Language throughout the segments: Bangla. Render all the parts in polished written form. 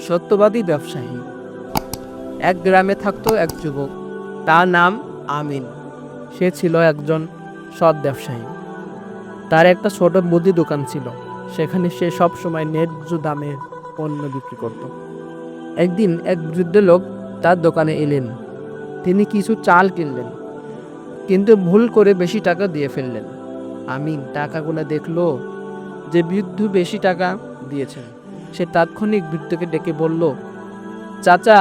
সত্যবাদী ব্যবসায়ী। এক গ্রামে থাকতো এক যুবক, তার নাম আমিন। সে ছিল একজন সৎ ব্যবসায়ী। তার একটা ছোট মুদি দোকান ছিল, সেখানে সে সব সময় ন্যায্য দামে পণ্য বিক্রি করত। একদিন এক বৃদ্ধ লোক তার দোকানে এলেন। তিনি কিছু চাল কিনলেন, কিন্তু ভুল করে বেশি টাকা দিয়ে ফেললেন। আমিন টাকাগুলো দেখলো যে বৃদ্ধ বেশি টাকা দিয়েছেন। সে তাৎক্ষণিক বৃদ্ধকে ডেকে বলল, চাচা,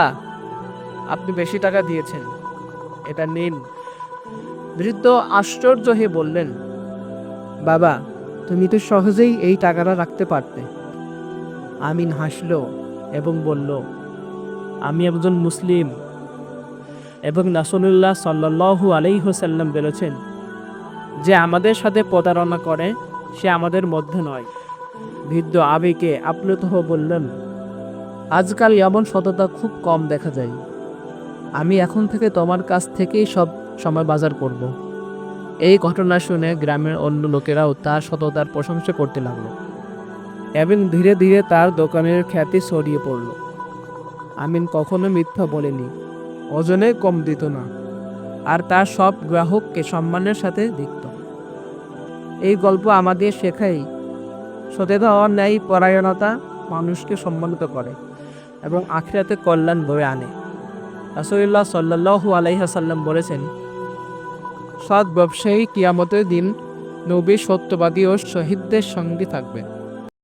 আপনি বেশি টাকা দিয়েছেন, এটা নিন। বৃদ্ধ আশ্চর্য হয়ে বললেন, বাবা, তুমি তো সহজেই এই টাকাটা রাখতে পারতে। আমিন হাসল এবং বলল, আমি একজন মুসলিম এবং রাসূলুল্লাহ সাল্লাল্লাহু আলাইহি ওয়াসাল্লাম বলেছেন যে আমাদের সাথে প্রতারণা করে সে আমাদের মধ্যে নয়। বৃদ্ধ আবেগে আপ্লুত হয়ে বললেন, আজকাল এমন সততা খুব কম দেখা যায়। আমি এখন থেকে তোমার কাছ থেকেই সব সময় বাজার করব। এই ঘটনা শুনে গ্রামের অন্য লোকেরাও তার সততার প্রশংসা করতে লাগলো এবং ধীরে ধীরে তার দোকানের খ্যাতি ছড়িয়ে পড়ল। আমিন কখনো মিথ্যা বলেনি, ওজনে কম দিত না, আর তার সব গ্রাহককে সম্মানের সাথে দেখত। এই গল্প আমাদের শেখায়, সততা ও ন্যায় পরায়ণতা মানুষকে সম্মানিত করে এবং আখিরাতে কল্যাণ বয়ে আনে। রাসূলুল্লাহ সাল্লাল্লাহু আলাইহি ওয়াসাল্লাম বলেছেন, সৎ ব্যবসায়ী কিয়ামতের দিন নবী, সত্যবাদী ও শহীদদের সঙ্গে থাকবে।